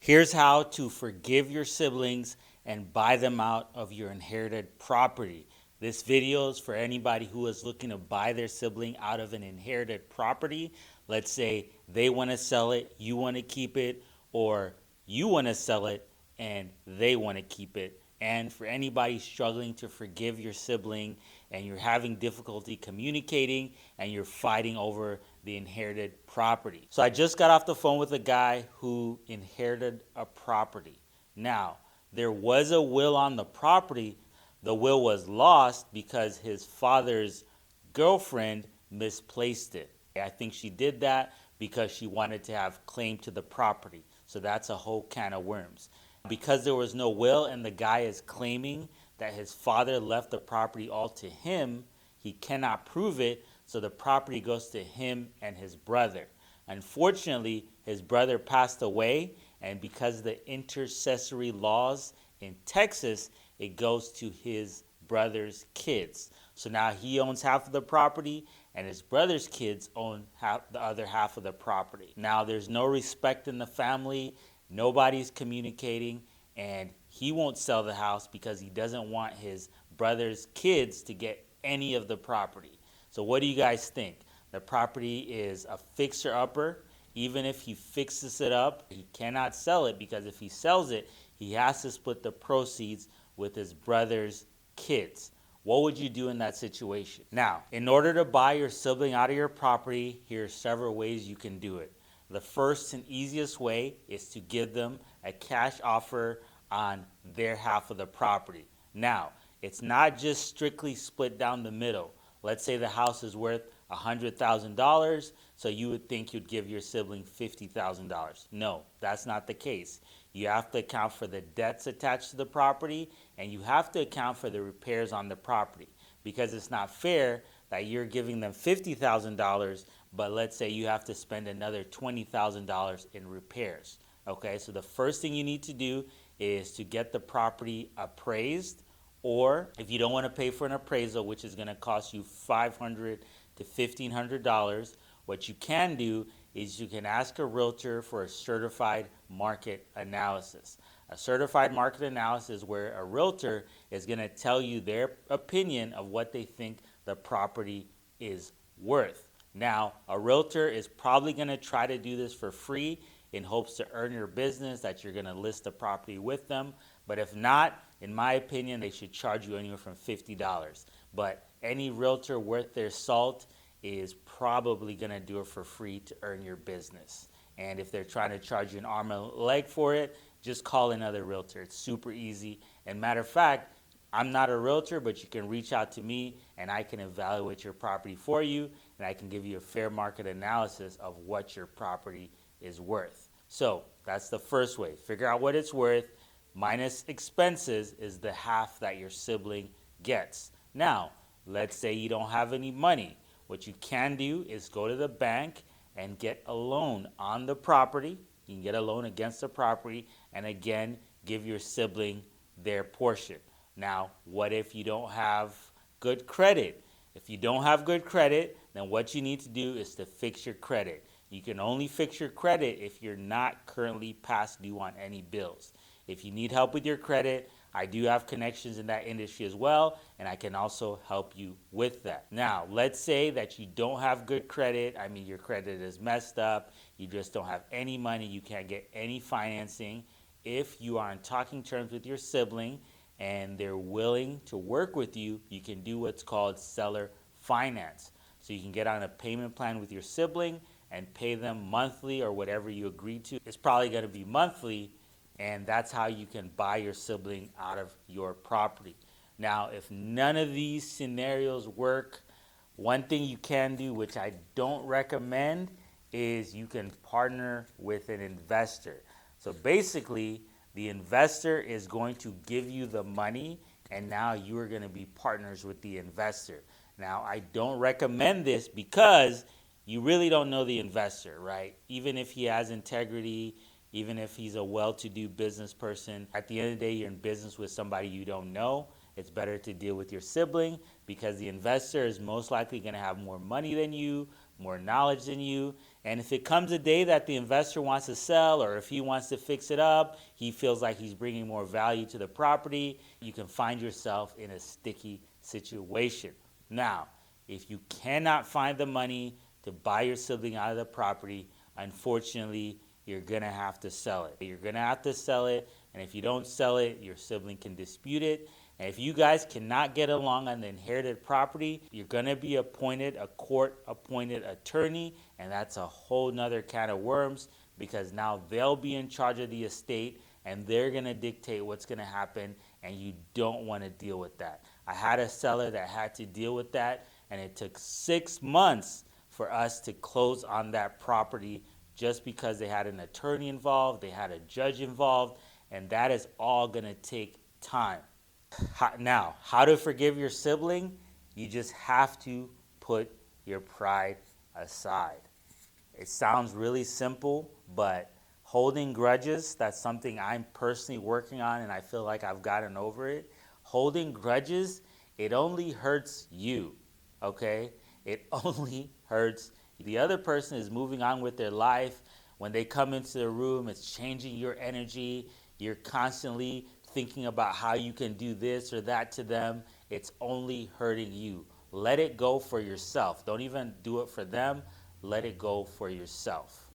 Here's how to forgive your siblings and buy them out of your inherited property. This video is for anybody who is looking to buy their sibling out of an inherited property. Let's say they want to sell it, you want to keep it, or you want to sell it and they want to keep it. And for anybody struggling to forgive your sibling and you're having difficulty communicating and you're fighting over the inherited property. So I just got off the phone with a guy who inherited a property. Now, there was a will on the property. The will was lost because his father's girlfriend misplaced it. I think she did that because she wanted to have claim to the property. So that's a whole can of worms. Because there was no will and the guy is claiming that his father left the property all to him, he cannot prove it, so the property goes to him and his brother. Unfortunately, his brother passed away, and because of the intercessory laws in Texas, it goes to his brother's kids. So now he owns half of the property and his brother's kids own the other half of the property. Now there's no respect in the family. Nobody's communicating, and he won't sell the house because he doesn't want his brother's kids to get any of the property. So what do you guys think? The property is a fixer-upper. Even if he fixes it up, he cannot sell it because if he sells it, he has to split the proceeds with his brother's kids. What would you do in that situation? Now, in order to buy your sibling out of your property, here are several ways you can do it. The first and easiest way is to give them a cash offer on their half of the property. Now, it's not just strictly split down the middle. Let's say the house is worth $100,000, so you would think you'd give your sibling $50,000. No, that's not the case. You have to account for the debts attached to the property, and you have to account for the repairs on the property, because it's not fair that you're giving them $50,000, but let's say you have to spend another $20,000 in repairs. Okay, so the first thing you need to do is to get the property appraised, or if you don't want to pay for an appraisal, which is going to cost you $500 to $1,500, what you can do is you can ask a realtor for a certified market analysis. A certified market analysis is where a realtor is going to tell you their opinion of what they think the property is worth. Now, a realtor is probably going to try to do this for free in hopes to earn your business, that you're going to list the property with them. But if not, in my opinion, they should charge you anywhere from $50. But any realtor worth their salt is probably going to do it for free to earn your business. And if they're trying to charge you an arm and a leg for it, just call another realtor. It's super easy. And matter of fact, I'm not a realtor, but you can reach out to me and I can evaluate your property for you, and I can give you a fair market analysis of what your property is worth. So that's the first way. Figure out what it's worth minus expenses is the half that your sibling gets. Now, let's say you don't have any money. What you can do is go to the bank and get a loan on the property. You can get a loan against the property and again, give your sibling their portion. Now, what if you don't have good credit? If you don't have good credit, then what you need to do is to fix your credit. You can only fix your credit if you're not currently past due on any bills. If you need help with your credit, I do have connections in that industry as well, and I can also help you with that. Now, let's say that you don't have good credit. I mean, your credit is messed up. You just don't have any money. You can't get any financing. If you are on talking terms with your sibling and they're willing to work with you, you can do what's called seller finance. So you can get on a payment plan with your sibling and pay them monthly or whatever you agree to. It's probably going to be monthly, and that's how you can buy your sibling out of your property. Now, if none of these scenarios work, one thing you can do, which I don't recommend, is you can partner with an investor. So basically, the investor is going to give you the money, and now you are going to be partners with the investor. Now, I don't recommend this because you really don't know the investor, right? Even if he has integrity, even if he's a well-to-do business person, at the end of the day, you're in business with somebody you don't know. It's better to deal with your sibling because the investor is most likely going to have more money than you, more knowledge than you, And if it comes a day that the investor wants to sell, or if he wants to fix it up, he feels like he's bringing more value to the property, you can find yourself in a sticky situation. Now, if you cannot find the money to buy your sibling out of the property, unfortunately, you're going to have to sell it. You're going to have to sell it, and if you don't sell it, your sibling can dispute it. And if you guys cannot get along on the inherited property, you're going to be appointed a court-appointed attorney, and that's a whole nother can of worms, because now they'll be in charge of the estate, and they're going to dictate what's going to happen, and you don't want to deal with that. I had a seller that had to deal with that, and it took 6 months for us to close on that property just because they had an attorney involved, they had a judge involved, and that is all going to take time. Now, how to forgive your sibling? You just have to put your pride aside. It sounds really simple, but holding grudges, that's something I'm personally working on, and I feel like I've gotten over it. Holding grudges, it only hurts you, okay? It only hurts you. The other person is moving on with their life. When they come into the room, it's changing your energy. You're constantly thinking about how you can do this or that to them. It's only hurting you. Let it go for yourself. Don't even do it for them. Let it go for yourself.